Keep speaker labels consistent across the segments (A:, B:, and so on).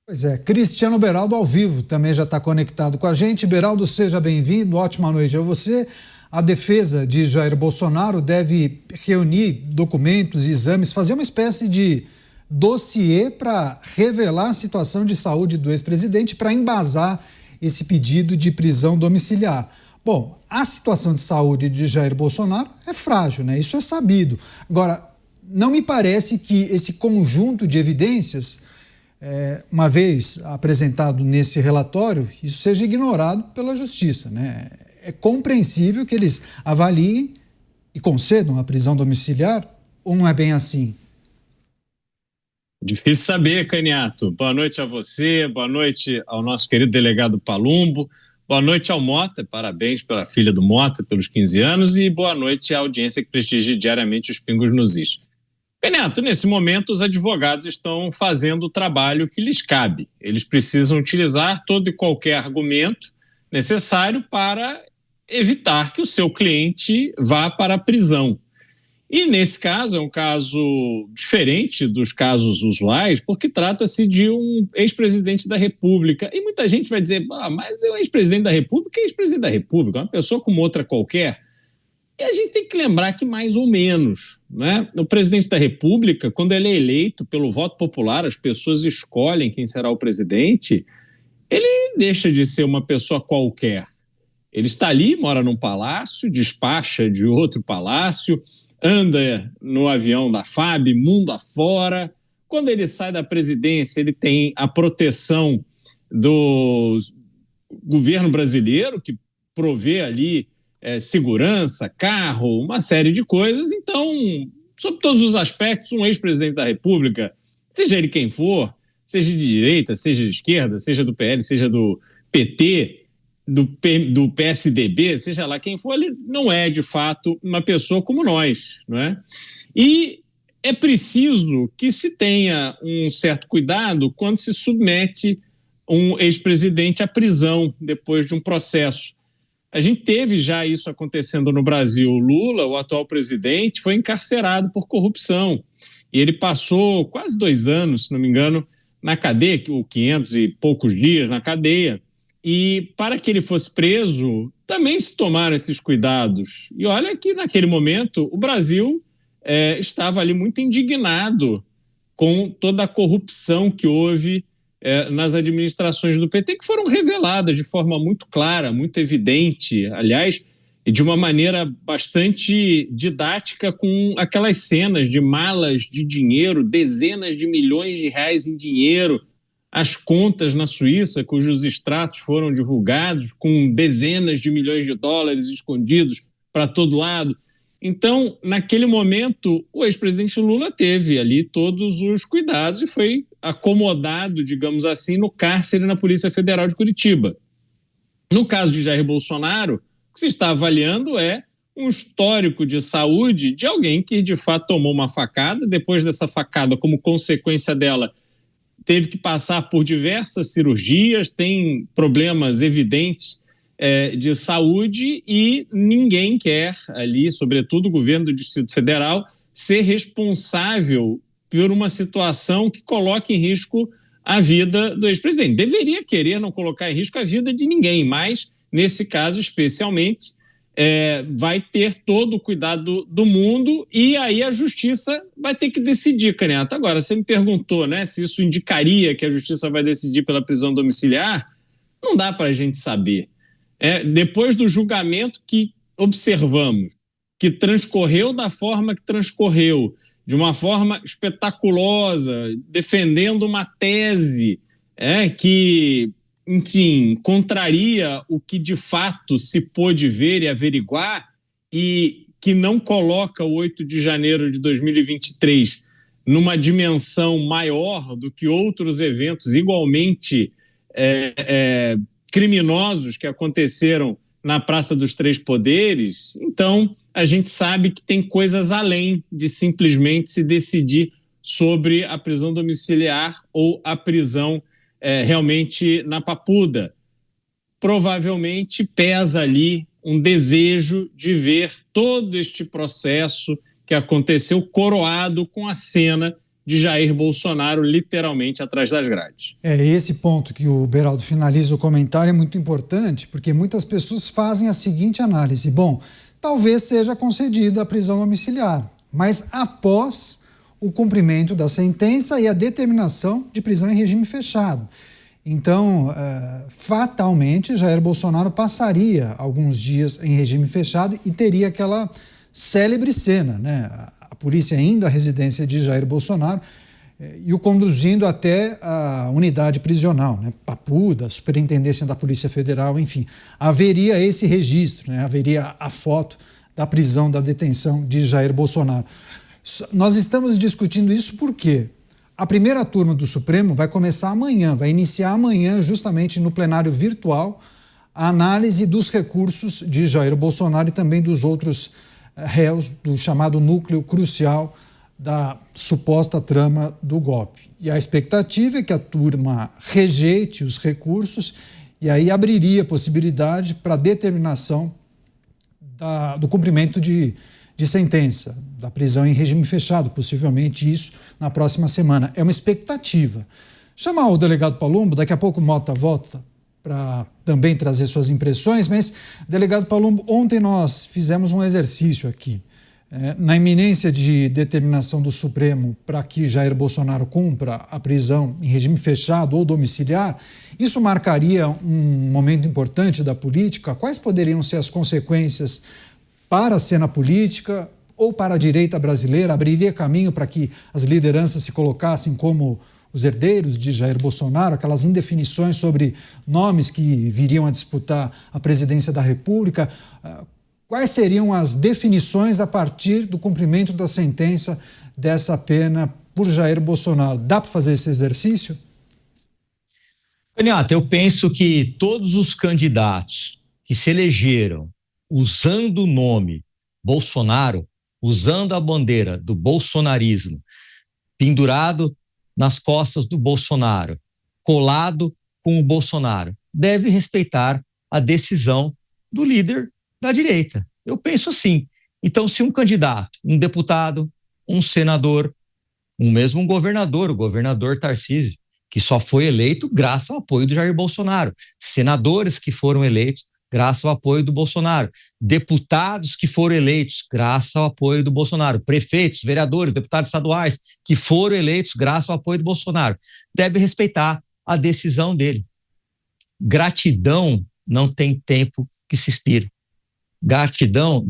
A: Pois é, Cristiano Beraldo ao vivo também já está conectado com a gente. Beraldo, seja bem-vindo, ótima noite a você. A defesa de Jair Bolsonaro deve reunir documentos, exames, fazer uma espécie de dossiê para revelar a situação de saúde do ex-presidente, para embasar esse pedido de prisão domiciliar. Bom, a situação de saúde de Jair Bolsonaro é frágil, né? Isso é sabido. Agora, não me parece que esse conjunto de evidências, uma vez apresentado nesse relatório, isso seja ignorado pela Justiça, né? É compreensível que eles avaliem e concedam a prisão domiciliar, ou não é bem assim?
B: Difícil saber, Caniato. Boa noite a você, boa noite ao nosso querido delegado Palumbo, boa noite ao Mota, parabéns pela filha do Mota, pelos 15 anos, e boa noite à audiência que prestigia diariamente os Pingos nos Is. Caniato, nesse momento os advogados estão fazendo o trabalho que lhes cabe. Eles precisam utilizar todo e qualquer argumento necessário para evitar que o seu cliente vá para a prisão. E nesse caso, é um caso diferente dos casos usuais, porque trata-se de um ex-presidente da República. E muita gente vai dizer, mas é um ex-presidente da República, é ex-presidente da República, uma pessoa como outra qualquer. E a gente tem que lembrar que mais ou menos, né? O presidente da República, quando ele é eleito pelo voto popular, as pessoas escolhem quem será o presidente, ele deixa de ser uma pessoa qualquer. Ele está ali, mora num palácio, despacha de outro palácio, anda no avião da FAB, mundo afora. Quando ele sai da presidência, ele tem a proteção do governo brasileiro, que provê ali segurança, carro, uma série de coisas. Então, sob todos os aspectos, um ex-presidente da República, seja ele quem for, seja de direita, seja de esquerda, seja do PL, seja do PT, do PSDB, seja lá quem for, ele não é, de fato, uma pessoa como nós, não é? E é preciso que se tenha um certo cuidado quando se submete um ex-presidente à prisão depois de um processo. A gente teve já isso acontecendo no Brasil. O Lula, o atual presidente, foi encarcerado por corrupção. E ele passou quase 2 anos, se não me engano, na cadeia, 500 e poucos dias na cadeia. E para que ele fosse preso, também se tomaram esses cuidados. E olha que naquele momento o Brasil estava ali muito indignado com toda a corrupção que houve nas administrações do PT, que foram reveladas de forma muito clara, muito evidente, aliás, e de uma maneira bastante didática, com aquelas cenas de malas de dinheiro, dezenas de milhões de reais em dinheiro, as contas na Suíça, cujos extratos foram divulgados, com dezenas de milhões de dólares escondidos para todo lado. Então, naquele momento, o ex-presidente Lula teve ali todos os cuidados e foi acomodado, digamos assim, no cárcere na Polícia Federal de Curitiba. No caso de Jair Bolsonaro, o que se está avaliando é um histórico de saúde de alguém que, de fato, tomou uma facada. Depois dessa facada, como consequência dela, teve que passar por diversas cirurgias, tem problemas evidentes de saúde, e ninguém quer ali, sobretudo o governo do Distrito Federal, ser responsável por uma situação que coloque em risco a vida do ex-presidente. Deveria querer não colocar em risco a vida de ninguém, mas, nesse caso especialmente, vai ter todo o cuidado do mundo, e aí a Justiça vai ter que decidir, Caniato. Agora, você me perguntou, né, se isso indicaria que a Justiça vai decidir pela prisão domiciliar. Não dá para a gente saber. Depois do julgamento que observamos, que transcorreu da forma que transcorreu, de uma forma espetaculosa, defendendo uma tese que, enfim, contraria o que de fato se pôde ver e averiguar, e que não coloca o 8 de janeiro de 2023 numa dimensão maior do que outros eventos igualmente criminosos que aconteceram na Praça dos Três Poderes. Então, a gente sabe que tem coisas além de simplesmente se decidir sobre a prisão domiciliar ou a prisão realmente na Papuda. Provavelmente pesa ali um desejo de ver todo este processo que aconteceu coroado com a cena de Jair Bolsonaro, literalmente atrás das grades.
A: Esse ponto que o Beraldo finaliza o comentário é muito importante, porque muitas pessoas fazem a seguinte análise: bom, talvez seja concedida a prisão domiciliar, mas após o cumprimento da sentença e a determinação de prisão em regime fechado. Então, fatalmente, Jair Bolsonaro passaria alguns dias em regime fechado e teria aquela célebre cena, né? A polícia indo à residência de Jair Bolsonaro e o conduzindo até a unidade prisional, né? Papuda, Superintendência da Polícia Federal, enfim. Haveria esse registro, né? Haveria a foto da prisão, da detenção de Jair Bolsonaro. Nós estamos discutindo isso porque a primeira turma do Supremo vai começar amanhã, vai iniciar amanhã, justamente no plenário virtual, a análise dos recursos de Jair Bolsonaro e também dos outros réus do chamado núcleo crucial da suposta trama do golpe. E a expectativa é que a turma rejeite os recursos e aí abriria possibilidade para determinação do cumprimento de sentença, da prisão em regime fechado, possivelmente isso na próxima semana. É uma expectativa. Chamar o delegado Palumbo, daqui a pouco o Mota volta para também trazer suas impressões, mas, delegado Palumbo, ontem nós fizemos um exercício aqui. Na iminência de determinação do Supremo para que Jair Bolsonaro cumpra a prisão em regime fechado ou domiciliar, isso marcaria um momento importante da política? Quais poderiam ser as consequências para a cena política ou para a direita brasileira? Abriria caminho para que as lideranças se colocassem como os herdeiros de Jair Bolsonaro, aquelas indefinições sobre nomes que viriam a disputar a presidência da República? Quais seriam as definições a partir do cumprimento da sentença dessa pena por Jair Bolsonaro? Dá para fazer esse exercício?
C: Caniato, eu penso que todos os candidatos que se elegeram usando o nome Bolsonaro, usando a bandeira do bolsonarismo, pendurado nas costas do Bolsonaro, colado com o Bolsonaro, deve respeitar a decisão do líder da direita. Eu penso assim. Então, se um candidato, um deputado, um senador, um governador, o governador Tarcísio, que só foi eleito graças ao apoio do Jair Bolsonaro, senadores que foram eleitos graças ao apoio do Bolsonaro, deputados que foram eleitos graças ao apoio do Bolsonaro, prefeitos, vereadores, deputados estaduais que foram eleitos graças ao apoio do Bolsonaro, deve respeitar a decisão dele. Gratidão não tem tempo que se expire. Gratidão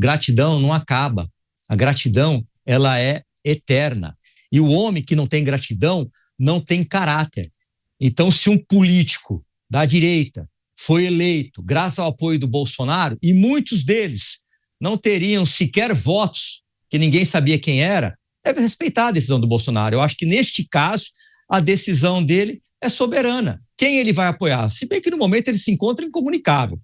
C: não acaba. A gratidão, ela é eterna. E o homem que não tem gratidão não tem caráter. Então, se um político da direita foi eleito graças ao apoio do Bolsonaro, e muitos deles não teriam sequer votos, que ninguém sabia quem era, deve respeitar a decisão do Bolsonaro. Eu acho que, neste caso, a decisão dele é soberana. Quem ele vai apoiar? Se bem que, no momento, ele se encontra incomunicável.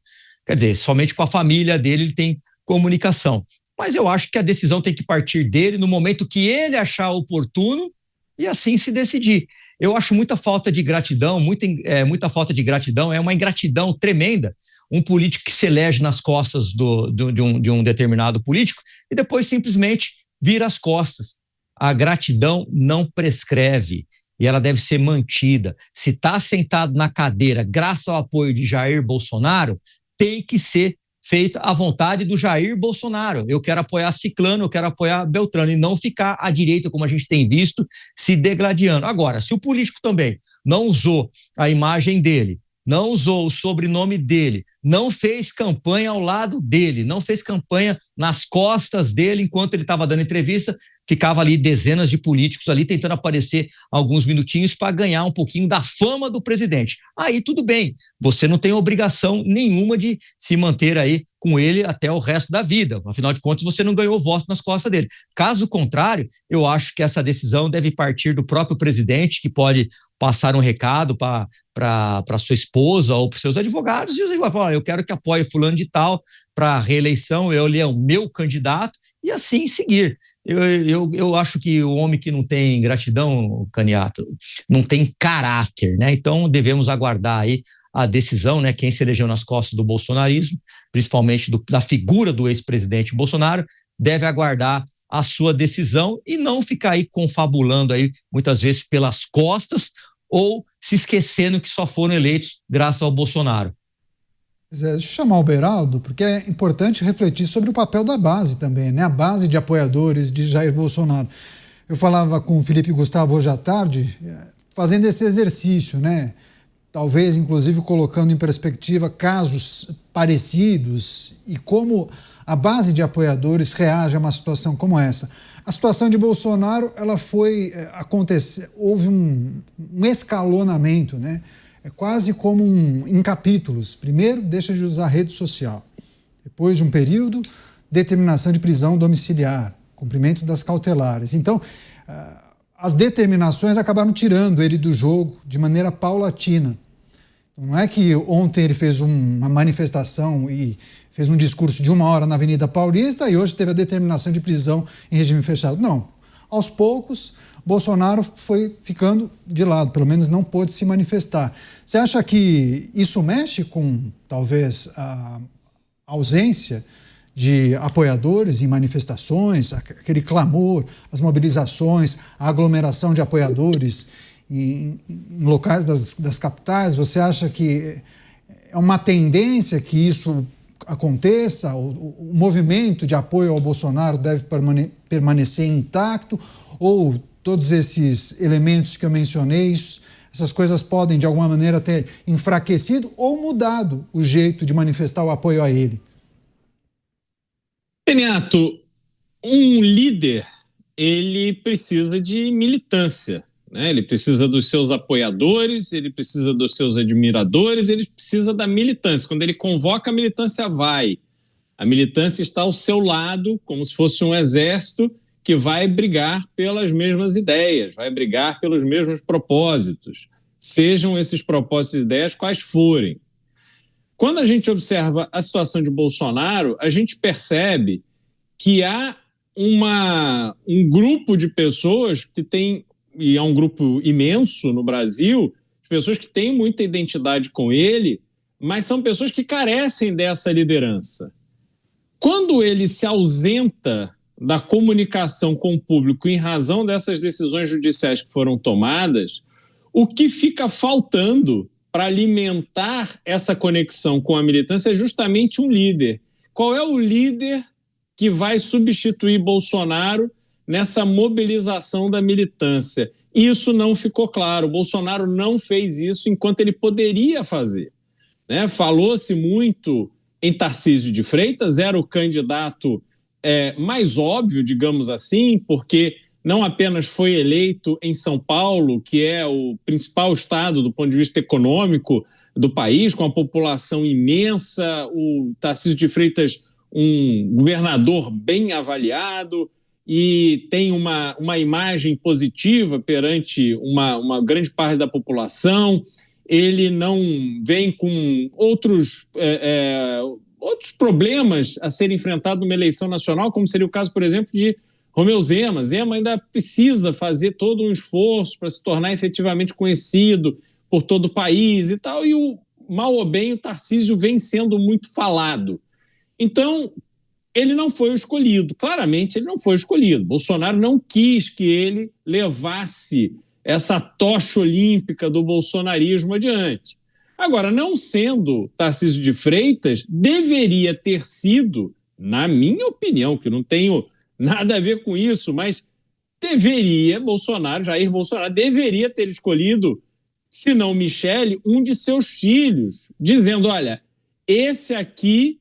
C: Quer dizer, somente com a família dele ele tem comunicação. Mas eu acho que a decisão tem que partir dele no momento que ele achar oportuno e assim se decidir. Eu acho muita falta de gratidão, muita falta de gratidão, é uma ingratidão tremenda. Um político que se elege nas costas de um determinado político e depois simplesmente vira as costas. A gratidão não prescreve e ela deve ser mantida. Se está sentado na cadeira graças ao apoio de Jair Bolsonaro, tem que ser feita à vontade do Jair Bolsonaro. Eu quero apoiar Ciclano, eu quero apoiar Beltrano, e não ficar à direita, como a gente tem visto, se degladiando. Agora, se o político também não usou a imagem dele, não usou o sobrenome dele, não fez campanha ao lado dele, não fez campanha nas costas dele enquanto ele estava dando entrevista, ficava ali dezenas de políticos ali tentando aparecer alguns minutinhos para ganhar um pouquinho da fama do presidente. Aí tudo bem, você não tem obrigação nenhuma de se manter aí com ele até o resto da vida. Afinal de contas, você não ganhou voto nas costas dele. Caso contrário, eu acho que essa decisão deve partir do próprio presidente, que pode passar um recado para sua esposa ou para seus advogados, e os advogados falam, eu quero que apoie fulano de tal para a reeleição, ele é o meu candidato, e assim seguir. Eu acho que o homem que não tem gratidão, Caniato, não tem caráter, né? Então devemos aguardar aí a decisão, né? Quem se elegeu nas costas do bolsonarismo, principalmente da figura do ex-presidente Bolsonaro, deve aguardar a sua decisão e não ficar aí confabulando aí muitas vezes pelas costas ou se esquecendo que só foram eleitos graças ao Bolsonaro.
A: Deixa eu chamar o Beraldo, porque é importante refletir sobre o papel da base também, né? A base de apoiadores de Jair Bolsonaro. Eu falava com o Felipe Gustavo hoje à tarde, fazendo esse exercício, né? Talvez, inclusive, colocando em perspectiva casos parecidos e como a base de apoiadores reage a uma situação como essa. A situação de Bolsonaro, ela foi acontecer, houve um escalonamento, né? É quase como em capítulos. Primeiro, deixa de usar rede social. Depois de um período, determinação de prisão domiciliar, cumprimento das cautelares. Então, as determinações acabaram tirando ele do jogo de maneira paulatina. Então, não é que ontem ele fez uma manifestação e fez um discurso de 1 hora na Avenida Paulista e hoje teve a determinação de prisão em regime fechado. Não. Aos poucos, Bolsonaro foi ficando de lado, pelo menos não pôde se manifestar. Você acha que isso mexe com, talvez, a ausência de apoiadores em manifestações, aquele clamor, as mobilizações, a aglomeração de apoiadores em locais das capitais? Você acha que é uma tendência que isso aconteça? O movimento de apoio ao Bolsonaro deve permanecer intacto? Ou todos esses elementos que eu mencionei, essas coisas podem, de alguma maneira, ter enfraquecido ou mudado o jeito de manifestar o apoio a ele?
B: Peniato, um líder, ele precisa de militância, né? Ele precisa dos seus apoiadores, ele precisa dos seus admiradores, ele precisa da militância. Quando ele convoca, a militância vai. A militância está ao seu lado, como se fosse um exército que vai brigar pelas mesmas ideias, vai brigar pelos mesmos propósitos, sejam esses propósitos e ideias quais forem. Quando a gente observa a situação de Bolsonaro, a gente percebe que há um grupo de pessoas que tem, e é um grupo imenso no Brasil, pessoas que têm muita identidade com ele, mas são pessoas que carecem dessa liderança. Quando ele se ausenta da comunicação com o público em razão dessas decisões judiciais que foram tomadas, o que fica faltando para alimentar essa conexão com a militância é justamente um líder. Qual é o líder que vai substituir Bolsonaro nessa mobilização da militância? Isso não ficou claro. Bolsonaro não fez isso enquanto ele poderia fazer, né? Falou-se muito em Tarcísio de Freitas, era o candidato mais óbvio, digamos assim, porque não apenas foi eleito em São Paulo, que é o principal estado do ponto de vista econômico do país, com a população imensa, o Tarcísio de Freitas, um governador bem avaliado e tem uma imagem positiva perante uma grande parte da população. Ele não vem com outros problemas a serem enfrentados numa eleição nacional, como seria o caso, por exemplo, de Romeu Zema. Zema ainda precisa fazer todo um esforço para se tornar efetivamente conhecido por todo o país e tal, e mal ou bem o Tarcísio vem sendo muito falado. Então, ele não foi o escolhido. Claramente, ele não foi o escolhido. Bolsonaro não quis que ele levasse essa tocha olímpica do bolsonarismo adiante. Agora, não sendo Tarcísio de Freitas, deveria ter sido, na minha opinião, que não tenho nada a ver com isso, mas Jair Bolsonaro deveria ter escolhido, se não Michele, um de seus filhos, dizendo, olha, esse aqui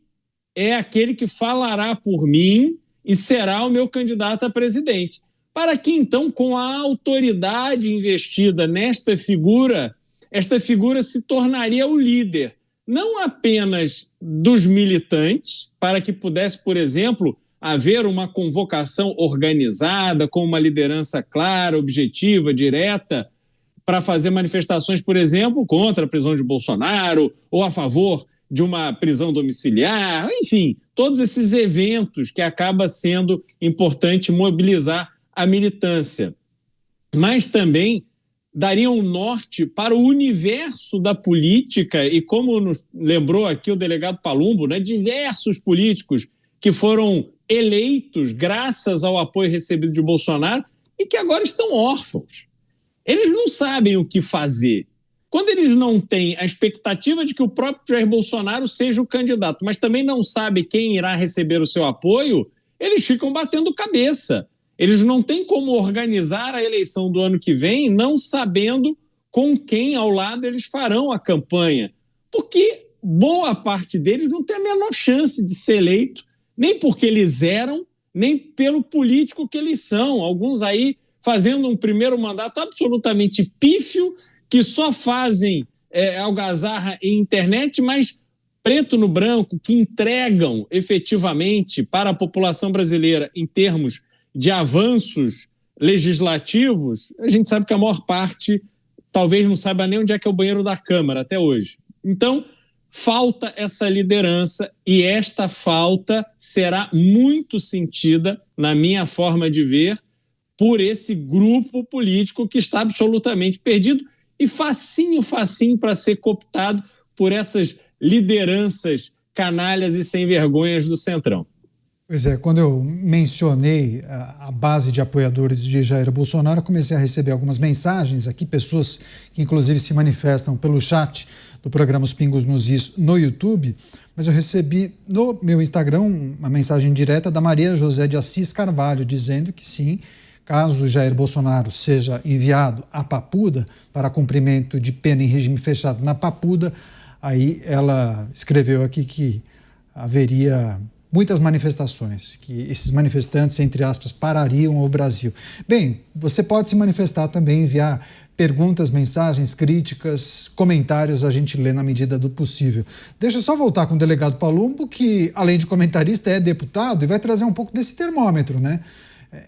B: é aquele que falará por mim e será o meu candidato a presidente. Para que, então, com a autoridade investida nesta figura, esta figura se tornaria o líder, não apenas dos militantes, para que pudesse, por exemplo, haver uma convocação organizada, com uma liderança clara, objetiva, direta, para fazer manifestações, por exemplo, contra a prisão de Bolsonaro ou a favor de uma prisão domiciliar, enfim, todos esses eventos que acaba sendo importante mobilizar a militância. Mas também daria um norte para o universo da política e, como nos lembrou aqui o delegado Palumbo, né, diversos políticos que foram eleitos graças ao apoio recebido de Bolsonaro e que agora estão órfãos. Eles não sabem o que fazer. Quando eles não têm a expectativa de que o próprio Jair Bolsonaro seja o candidato, mas também não sabem quem irá receber o seu apoio, eles ficam batendo cabeça. Eles não têm como organizar a eleição do ano que vem não sabendo com quem ao lado eles farão a campanha. Porque boa parte deles não tem a menor chance de ser eleito, nem porque eles eram, nem pelo político que eles são. Alguns aí fazendo um primeiro mandato absolutamente pífio, que só fazem algazarra em internet, mas preto no branco, que entregam efetivamente para a população brasileira em termos de avanços legislativos, a gente sabe que a maior parte talvez não saiba nem onde é que é o banheiro da Câmara até hoje. Então, falta essa liderança e esta falta será muito sentida, na minha forma de ver, por esse grupo político que está absolutamente perdido e facinho para ser cooptado por essas lideranças canalhas e sem vergonhas do Centrão.
A: Pois é, quando eu mencionei a base de apoiadores de Jair Bolsonaro, comecei a receber algumas mensagens aqui, pessoas que inclusive se manifestam pelo chat do programa Os Pingos nos Is no YouTube, mas eu recebi no meu Instagram uma mensagem direta da Maria José de Assis Carvalho, dizendo que sim, caso Jair Bolsonaro seja enviado à Papuda para cumprimento de pena em regime fechado na Papuda, aí ela escreveu aqui que haveria muitas manifestações, que esses manifestantes, entre aspas, parariam o Brasil. Bem, você pode se manifestar também, enviar perguntas, mensagens, críticas, comentários, a gente lê na medida do possível. Deixa eu só voltar com o delegado Palumbo, que além de comentarista é deputado e vai trazer um pouco desse termômetro, né?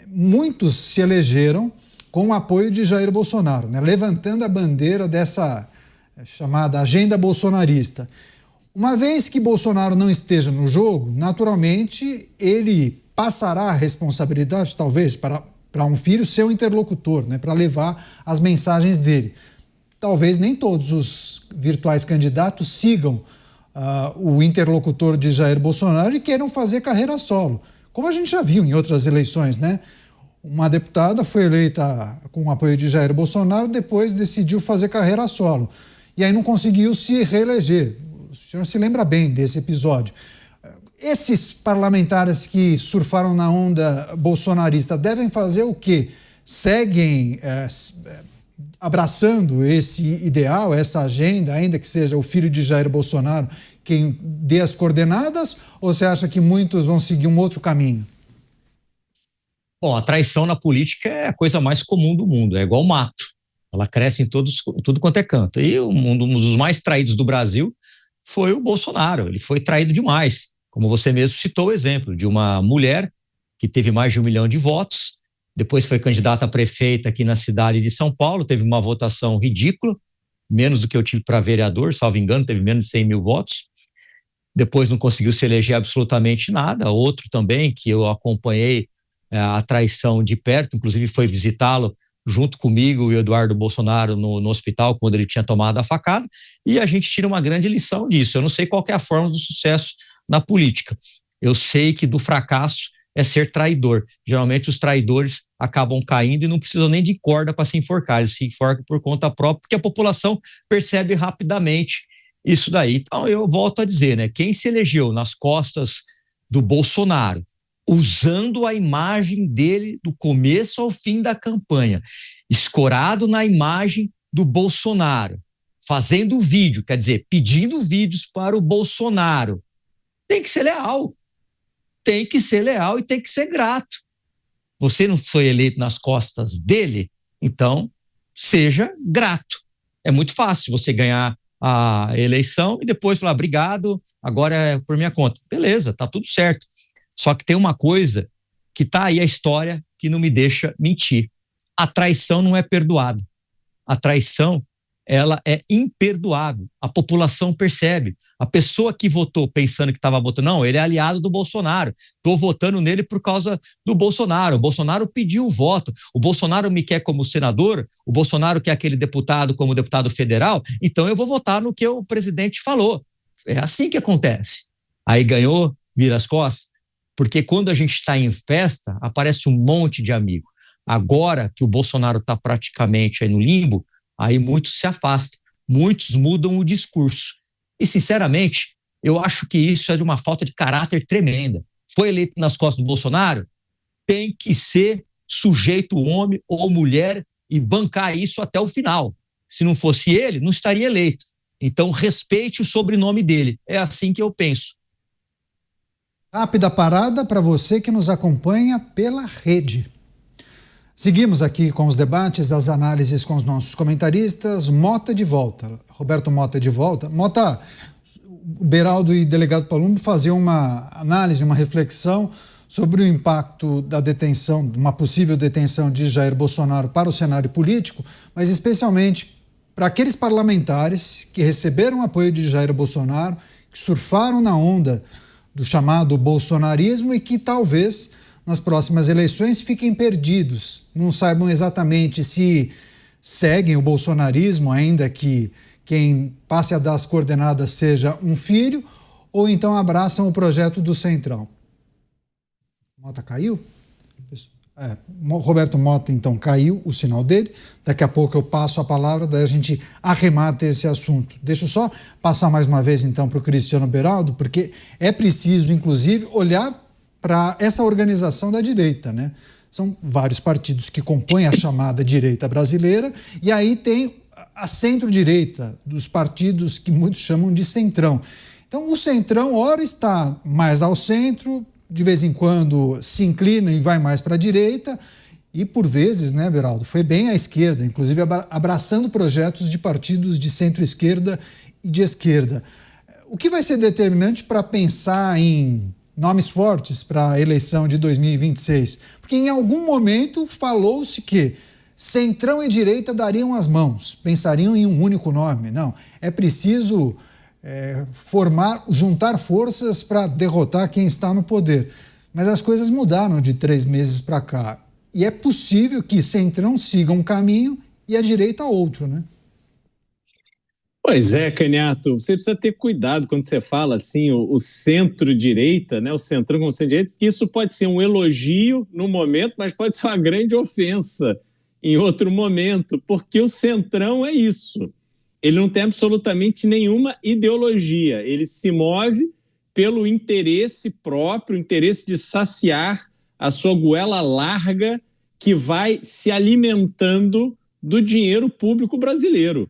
A: Muitos se elegeram com o apoio de Jair Bolsonaro, né? Levantando a bandeira dessa chamada agenda bolsonarista. Uma vez que Bolsonaro não esteja no jogo, naturalmente ele passará a responsabilidade, talvez, para um filho ser o interlocutor, né, para levar as mensagens dele. Talvez nem todos os virtuais candidatos sigam o interlocutor de Jair Bolsonaro e queiram fazer carreira solo, como a gente já viu em outras eleições, né? Uma deputada foi eleita com o apoio de Jair Bolsonaro, depois decidiu fazer carreira solo e aí não conseguiu se reeleger. O senhor se lembra bem desse episódio. Esses parlamentares que surfaram na onda bolsonarista devem fazer o quê? Seguem abraçando esse ideal, essa agenda, ainda que seja o filho de Jair Bolsonaro quem dê as coordenadas, ou você acha que muitos vão seguir um outro caminho?
C: Bom, a traição na política é a coisa mais comum do mundo, é igual mato. Ela cresce em tudo quanto é canto. E um dos mais traídos do Brasil foi o Bolsonaro. Ele foi traído demais. Como você mesmo citou o exemplo de uma mulher que teve mais de 1 milhão de votos, depois foi candidata a prefeita aqui na cidade de São Paulo, teve uma votação ridícula, menos do que eu tive para vereador, salvo engano, teve menos de 100 mil votos. Depois não conseguiu se eleger absolutamente nada. Outro também que eu acompanhei a traição de perto, inclusive foi visitá-lo junto comigo e o Eduardo Bolsonaro no hospital quando ele tinha tomado a facada, e a gente tira uma grande lição disso. Eu não sei qual que é a fórmula do sucesso na política. Eu sei que do fracasso é ser traidor. Geralmente os traidores acabam caindo e não precisam nem de corda para se enforcar, eles se enforcam por conta própria, porque a população percebe rapidamente isso daí. Então eu volto a dizer, né, quem se elegeu nas costas do Bolsonaro, usando a imagem dele do começo ao fim da campanha, escorado na imagem do Bolsonaro, fazendo vídeo, quer dizer, pedindo vídeos para o Bolsonaro, tem que ser leal. Tem que ser leal e tem que ser grato. Você não foi eleito nas costas dele, então seja grato. É muito fácil você ganhar a eleição e depois falar, obrigado, agora é por minha conta. Beleza, tá tudo certo. Só que tem uma coisa que tá aí a história que não me deixa mentir. A traição não é perdoada. A traição, ela é imperdoável. A população percebe. A pessoa que votou pensando que estava votando, não, ele é aliado do Bolsonaro. Estou votando nele por causa do Bolsonaro. O Bolsonaro pediu o voto. O Bolsonaro me quer como senador. O Bolsonaro quer aquele deputado como deputado federal. Então eu vou votar no que o presidente falou. É assim que acontece. Aí ganhou, vira as costas. porque quando a gente está em festa, aparece um monte de amigo. Agora que o Bolsonaro está praticamente aí no limbo, aí muitos se afastam, muitos mudam o discurso. E, sinceramente, eu acho que isso é de uma falta de caráter tremenda. Foi eleito nas costas do Bolsonaro? Tem que ser sujeito homem ou mulher e bancar isso até o final. Se não fosse ele, não estaria eleito. Então, respeite o sobrenome dele. É assim que eu penso.
A: Rápida parada para você que nos acompanha pela rede. Seguimos aqui com os debates, as análises com os nossos comentaristas. Mota de volta. Roberto Mota de volta. Mota, Beraldo e delegado Palumbo faziam uma análise, uma reflexão sobre o impacto da detenção, de uma possível detenção de Jair Bolsonaro para o cenário político, mas especialmente para aqueles parlamentares que receberam apoio de Jair Bolsonaro, que surfaram na onda do chamado bolsonarismo e que talvez nas próximas eleições fiquem perdidos, não saibam exatamente se seguem o bolsonarismo, ainda que quem passe a dar as coordenadas seja um filho, ou então abraçam o projeto do Centrão. Mota caiu? Roberto Mota, então, caiu o sinal dele. Daqui a pouco eu passo a palavra, daí a gente arremata esse assunto. Deixa eu só passar mais uma vez, então, para o Cristiano Beraldo, porque é preciso, inclusive, olhar para essa organização da direita, né? São vários partidos que compõem a chamada direita brasileira, e aí tem a centro-direita, dos partidos que muitos chamam de centrão. Então, o centrão, ora está mais ao centro, de vez em quando se inclina e vai mais para a direita, e por vezes, né, Beraldo, foi bem à esquerda, inclusive abraçando projetos de partidos de centro-esquerda e de esquerda. O que vai ser determinante para pensar em nomes fortes para a eleição de 2026? Porque em algum momento falou-se que centrão e direita dariam as mãos, pensariam em um único nome. Não, é preciso juntar forças para derrotar quem está no poder. Mas as coisas mudaram de 3 meses para cá. E é possível que centrão siga um caminho e a direita outro, né?
B: Pois é, Caniato, você precisa ter cuidado quando você fala assim, o centro-direita, né, o centrão como centro-direita, que isso pode ser um elogio no momento, mas pode ser uma grande ofensa em outro momento, porque o centrão é isso. Ele não tem absolutamente nenhuma ideologia, ele se move pelo interesse próprio, interesse de saciar a sua goela larga que vai se alimentando do dinheiro público brasileiro.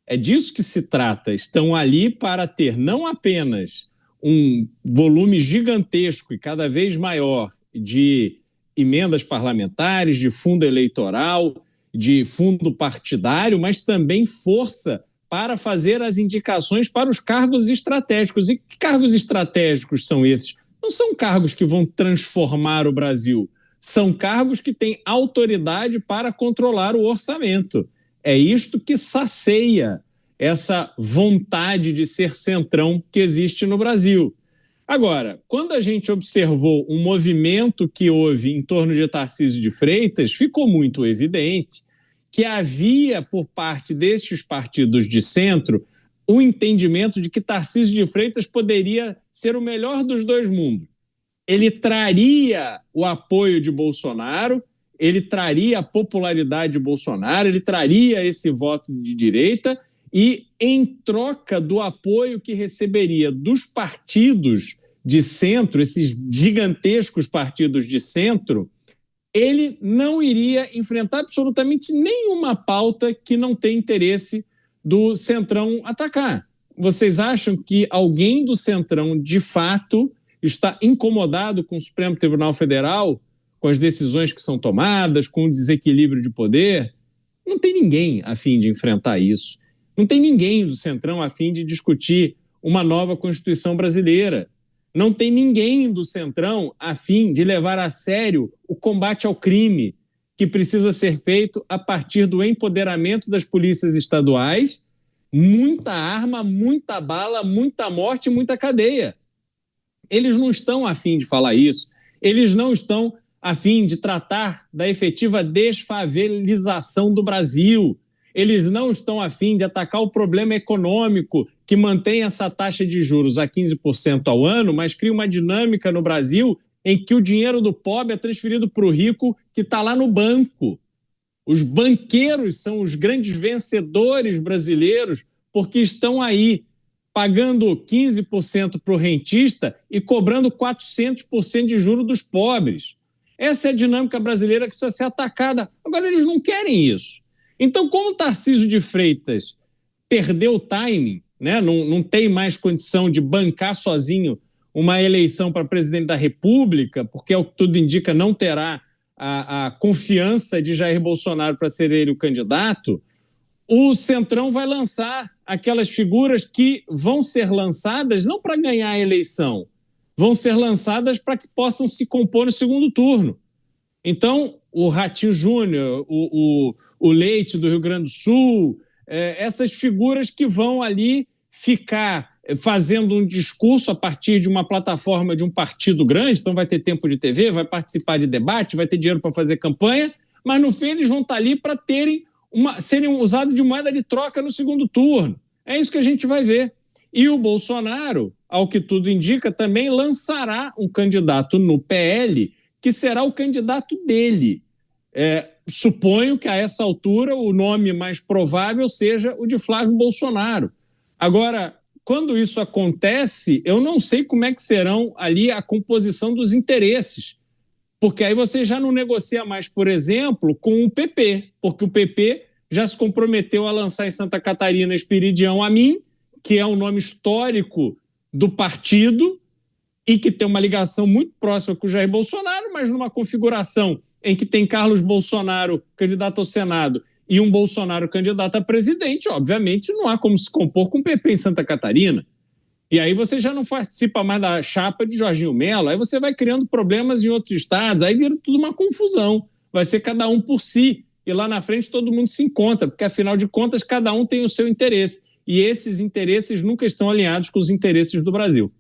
B: É disso que se trata. Estão ali para ter não apenas um volume gigantesco e cada vez maior de emendas parlamentares, de fundo eleitoral, de fundo partidário, mas também força para fazer as indicações para os cargos estratégicos. E que cargos estratégicos são esses? Não são cargos que vão transformar o Brasil, são cargos que têm autoridade para controlar o orçamento. É isto que sacia essa vontade de ser centrão que existe no Brasil. Agora, quando a gente observou um movimento que houve em torno de Tarcísio de Freitas, ficou muito evidente que havia, por parte destes partidos de centro, o entendimento de que Tarcísio de Freitas poderia ser o melhor dos dois mundos. Ele traria o apoio de Bolsonaro, ele traria a popularidade de Bolsonaro, ele traria esse voto de direita e, em troca do apoio que receberia dos partidos de centro, esses gigantescos partidos de centro, ele não iria enfrentar absolutamente nenhuma pauta que não tem interesse do centrão atacar. Vocês acham que alguém do centrão, de fato, está incomodado com o Supremo Tribunal Federal, com as decisões que são tomadas, com o desequilíbrio de poder? Não tem ninguém a fim de enfrentar isso. Não tem ninguém do centrão a fim de discutir uma nova Constituição brasileira. Não tem ninguém do centrão a fim de levar a sério o combate ao crime, que precisa ser feito a partir do empoderamento das polícias estaduais, muita arma, muita bala, muita morte, muita cadeia. Eles não estão a fim de falar isso, eles não estão a fim de tratar da efetiva desfavelização do Brasil, eles não estão a fim de atacar o problema econômico que mantém essa taxa de juros a 15% ao ano, mas cria uma dinâmica no Brasil em que o dinheiro do pobre é transferido para o rico que está lá no banco. Os banqueiros são os grandes vencedores brasileiros porque estão aí pagando 15% para o rentista e cobrando 400% de juros dos pobres. Essa é a dinâmica brasileira que precisa ser atacada. Agora, eles não querem isso. Então, como o Tarcísio de Freitas perdeu o timing, né? Não tem mais condição de bancar sozinho uma eleição para presidente da República, porque, é o que tudo indica, não terá a confiança de Jair Bolsonaro para ser ele o candidato, o Centrão vai lançar aquelas figuras que vão ser lançadas não para ganhar a eleição, vão ser lançadas para que possam se compor no segundo turno. Então, o Ratinho Júnior, o Leite do Rio Grande do Sul, essas figuras que vão ali ficar fazendo um discurso a partir de uma plataforma de um partido grande, então vai ter tempo de TV, vai participar de debate, vai ter dinheiro para fazer campanha, mas no fim eles vão estar ali para serem usados de moeda de troca no segundo turno. É isso que a gente vai ver. E o Bolsonaro, ao que tudo indica, também lançará um candidato no PL que será o candidato dele. Suponho que a essa altura o nome mais provável seja o de Flávio Bolsonaro. Agora, quando isso acontece, eu não sei como é que serão ali a composição dos interesses, porque aí você já não negocia mais, por exemplo, com o PP, porque o PP já se comprometeu a lançar em Santa Catarina Esperidião Amin, que é um nome histórico do partido e que tem uma ligação muito próxima com o Jair Bolsonaro, mas numa configuração em que tem Carlos Bolsonaro, candidato ao Senado, e um Bolsonaro candidato a presidente, obviamente não há como se compor com o PP em Santa Catarina. E aí você já não participa mais da chapa de Jorginho Mello, aí você vai criando problemas em outros estados, aí vira tudo uma confusão. Vai ser cada um por si, e lá na frente todo mundo se encontra, porque afinal de contas cada um tem o seu interesse. E esses interesses nunca estão alinhados com os interesses do Brasil.